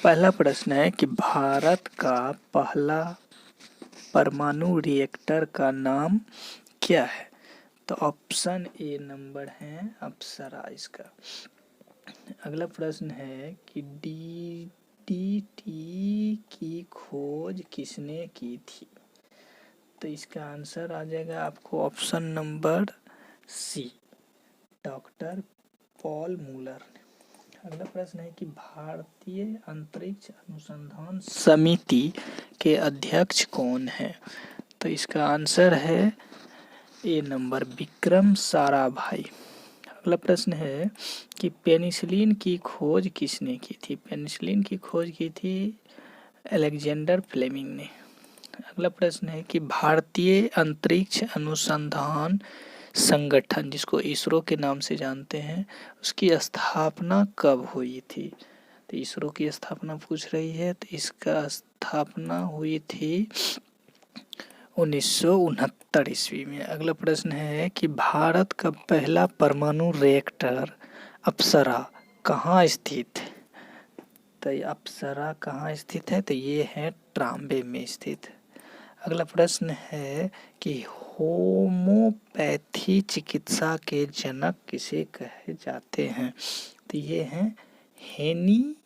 पहला प्रश्न है कि भारत का पहला परमाणु रिएक्टर का नाम क्या है। तो ऑप्शन ए नंबर है अप्सरा इसका। अगला प्रश्न है कि डीडीटी की खोज किसने की थी। तो इसका आंसर आ जाएगा आपको option number C, doctor Paul Muller ने। अगला प्रश्न है कि भारतीय अंतरिक्ष अनुसंधान समिति के अध्यक्ष कौन है। तो इसका आंसर है ए नंबर विक्रम साराभाई। अगला प्रश्न है कि पेनिसिलिन की खोज किसने की थी। पेनिसिलिन की खोज की थी अलेक्जेंडर फ्लेमिंग ने। अगला प्रश्न है कि भारतीय अंतरिक्ष अनुसंधान संगठन, जिसको इसरो के नाम से जानते हैं, उसकी स्थापना कब हुई थी। तो इसरो की स्थापना पूछ रही है, तो इसका स्थापना हुई थी 1969 ईस्वी में। अगला प्रश्न है कि भारत का पहला परमाणु रिएक्टर अप्सरा कहाँ स्थित है। तो अप्सरा कहाँ स्थित है, तो ये है ट्राम्बे में स्थित। अगला प्रश्न है कि होम्योपैथी चिकित्सा के जनक किसे कहे जाते हैं। तो ये हैं हेनी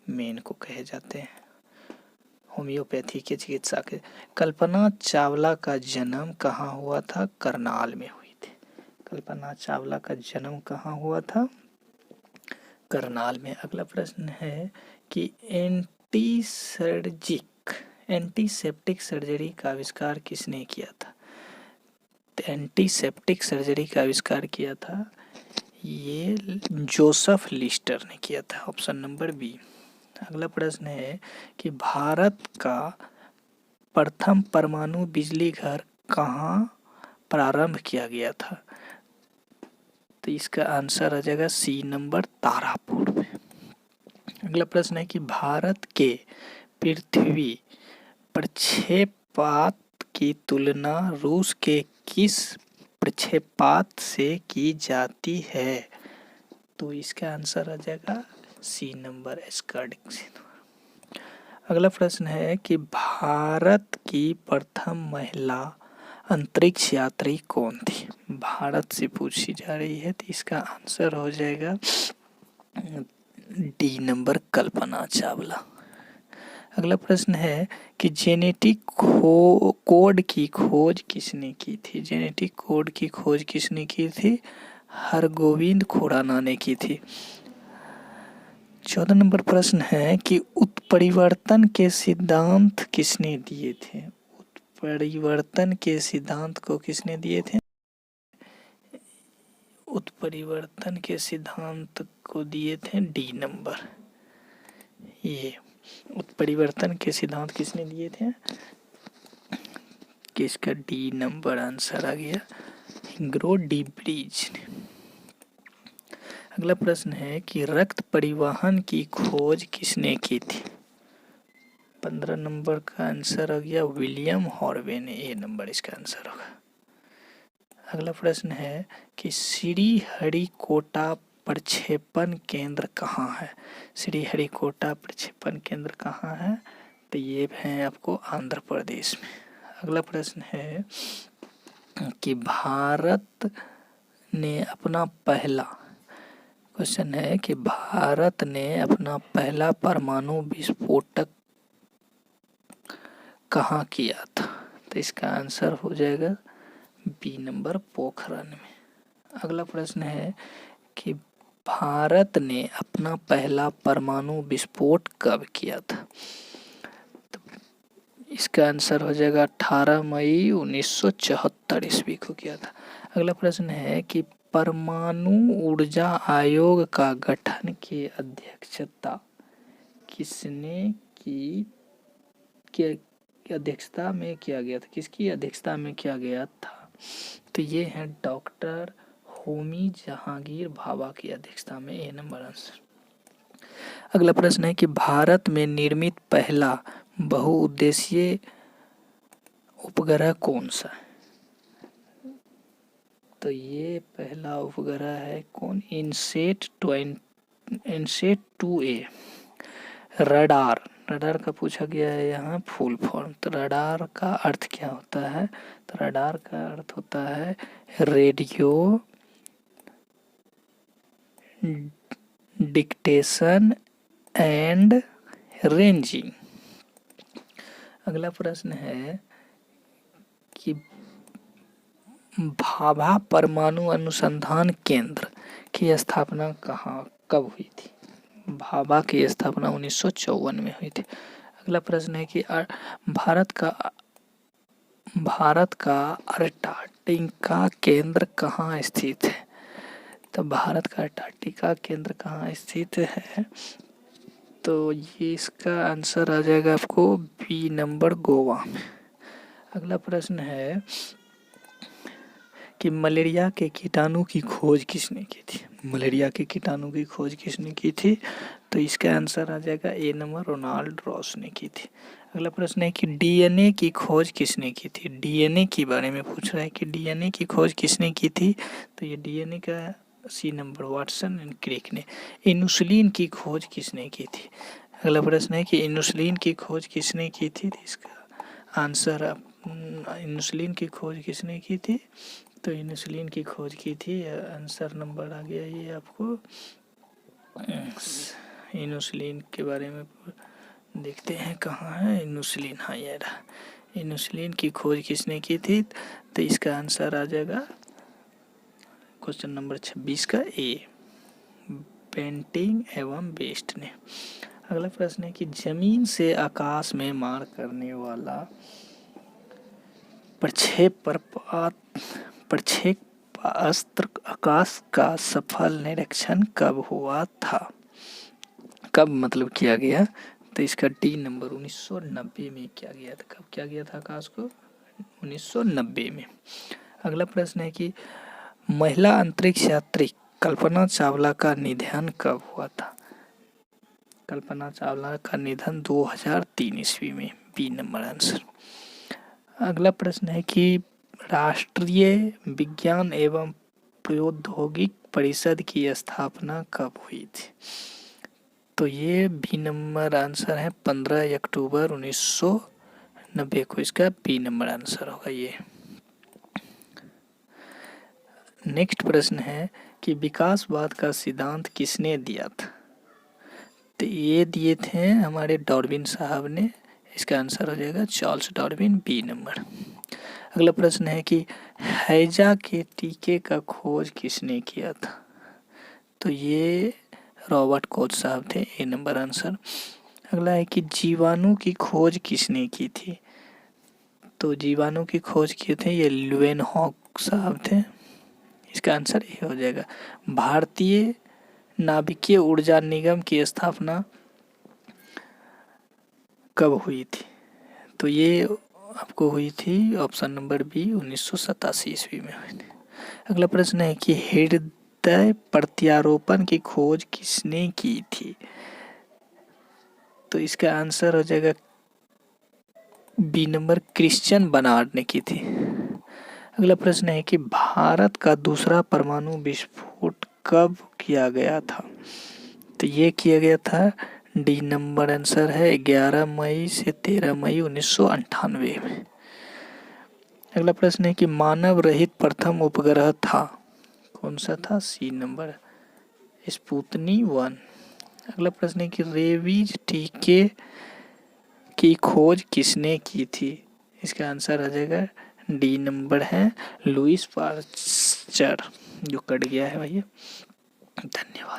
मेन को कहे जाते हैं, होम्योपैथी के चिकित्सा के। कल्पना चावला का जन्म कहाँ हुआ था। करनाल में हुई थी। कल्पना चावला का जन्म कहाँ हुआ था, करनाल में। अगला प्रश्न है कि एंटीसेप्टिक सर्जरी का आविष्कार किसने किया था। तो एंटीसेप्टिक सर्जरी का आविष्कार किया था ये जोसेफ लिस्टर ने किया था, ऑप्शन नंबर बी। अगला प्रश्न है कि भारत का प्रथम परमाणु बिजली घर कहाँ प्रारंभ किया गया था। तो इसका आंसर आ जाएगा सी नंबर, तारापुर में। अगला प्रश्न है कि भारत के पृथ्वी प्रक्षेपात की तुलना रूस के किस प्रक्षेपात से की जाती है। तो इसका आंसर आ जाएगा सी नंबर, स्कार्डिक से। अगला प्रश्न है कि भारत की प्रथम महिला अंतरिक्ष यात्री कौन थी। भारत से पूछी जा रही है, तो इसका आंसर हो जाएगा डी नंबर, कल्पना चावला। अगला प्रश्न है कि जेनेटिक कोड की खोज किसने की थी। जेनेटिक कोड की खोज किसने की थी, हरगोविंद खुराना ने की थी। 14 नंबर प्रश्न है कि उत्परिवर्तन के सिद्धांत किसने दिए थे। उत्परिवर्तन के सिद्धांत को किसने दिए थे। उत्परिवर्तन के सिद्धांत को दिए थे डी नंबर। ये उत्परिवर्तन के सिद्धांत किसने दिए थे, कि इसका डी नंबर आंसर आ गया, इंग्रो डी ब्रिज ने। अगला प्रश्न है कि रक्त परिवहन की खोज किसने की थी। 15 नंबर का आंसर आ गया विलियम हॉर्वे ने, ए नंबर इसका आंसर होगा। अगला प्रश्न है कि श्रीहरिकोटा प्रक्षेपण केंद्र कहाँ है। श्रीहरिकोटा प्रक्षेपण केंद्र कहाँ है, तो ये है आपको आंध्र प्रदेश में। अगला प्रश्न है कि भारत ने अपना पहला परमाणु विस्फोटक कहाँ किया था। तो इसका आंसर हो जाएगा बी नंबर, पोखरण में। अगला प्रश्न है कि भारत ने अपना पहला परमाणु विस्फोट कब किया था। तो इसका आंसर हो जाएगा 18 मई 1974 ईस्वी को किया था। अगला प्रश्न है कि परमाणु ऊर्जा आयोग का गठन की अध्यक्षता किसने की अध्यक्षता में किया गया था, किसकी अध्यक्षता में किया गया था। तो ये है डॉक्टर होमी जहांगीर भाभा की अध्यक्षता में, ए नंबर आंसर। अगला प्रश्न है कि भारत में निर्मित पहला बहुउद्देशीय उपग्रह कौन सा है। तो ये पहला उपग्रह है कौन, इनसेट 2A। रडार, रडार का पूछा गया है यहाँ फुल फॉर्म। तो रडार का अर्थ क्या होता है? तो रडार का अर्थ होता है रेडियो डिक्टेशन एंड रेंजिंग। अगला प्रश्न है कि भाभा परमाणु अनुसंधान केंद्र की स्थापना कब हुई थी? भाभा की स्थापना 1954 में हुई थी। अगला प्रश्न है कि भारत का अंटार्कटिका केंद्र कहाँ स्थित है? तो भारत का अंटार्कटिका केंद्र कहाँ स्थित है? तो ये इसका आंसर आ जाएगा आपको बी नंबर, गोवा में। अगला प्रश्न है कि मलेरिया के कीटाणु की खोज किसने की थी? मलेरिया के कीटाणु की खोज किसने की थी? तो इसका आंसर आ जाएगा ए नंबर, रोनाल्ड रॉस ने की थी। अगला प्रश्न है कि डीएनए की खोज किसने की थी? डीएनए के बारे में पूछ रहा है कि डीएनए की खोज किसने की थी? तो ये डीएनए का C number, Watson and Crick ने। इंसुलिन की खोज किसने की थी? अगला प्रश्न है कि इंसुलिन की खोज किसने की थी? इसका आंसर इंसुलिन की खोज किसने की थी? तो इंसुलिन की खोज की थी। आंसर नंबर आ गया ये आपको। इंसुलिन के बारे में देखते हैं कहाँ है इंसुलिन। हाँ, ये रहा। इंसुलिन की खोज किसने की थी? तो इसका आंसर आ जाएगा क्वेश्चन नंबर 26 का ए, बेंटिंग एवं बेस्ट ने। अगला प्रश्न है कि जमीन से आकाश में मार करने वाला प्रक्षेपास्त्र आकाश का सफल निरीक्षण कब हुआ था? कब मतलब किया गया? तो इसका डी नंबर 1990 में किया गया था। कब किया गया था आकाश को? 1990 में। अगला प्रश्न है कि महिला अंतरिक्ष यात्री कल्पना चावला का निधन कब हुआ था? कल्पना चावला का निधन 2003 ईस्वी में, बी नंबर आंसर। अगला प्रश्न है कि राष्ट्रीय विज्ञान एवं प्रौद्योगिक परिषद की स्थापना कब हुई थी? तो ये बी नंबर आंसर है 15 अक्टूबर 1990 को। इसका बी नंबर आंसर होगा ये। नेक्स्ट प्रश्न है कि विकासवाद का सिद्धांत किसने दिया था? तो ये दिए थे हमारे डार्विन साहब ने। इसका आंसर हो जाएगा चार्ल्स डार्विन, बी नंबर। अगला प्रश्न है कि हैजा के टीके का खोज किसने किया था? तो ये रॉबर्ट कोच साहब थे, ए नंबर आंसर। अगला है कि जीवाणु की खोज किसने की थी? तो जीवाणु की खोज किए थे ये ल्यूवेनहॉक साहब थे। इसका आंसर ये हो जाएगा। भारतीय नाभिकीय ऊर्जा निगम की स्थापना कब हुई थी? तो ये आपको हुई थी ऑप्शन नंबर बी 1987 ईस्वी में हुई थी। अगला प्रश्न है कि हृदय प्रत्यारोपण की खोज किसने की थी? तो इसका आंसर हो जाएगा बी नंबर, क्रिश्चियन बर्नार्ड ने की थी। अगला प्रश्न है कि भारत का दूसरा परमाणु विस्फोट कब किया गया था? तो ये किया गया था, डी नंबर आंसर है 11 मई से 13 मई 1998 में। अगला प्रश्न है कि मानव रहित प्रथम उपग्रह था, कौन सा था? C number, Sputnik 1। अगला प्रश्न है कि रेबीज टीके की खोज किसने की थी? इसका आंसर आ जाएगा डी नंबर है, लुईस पास्चर, जो कट गया है भैया। धन्यवाद।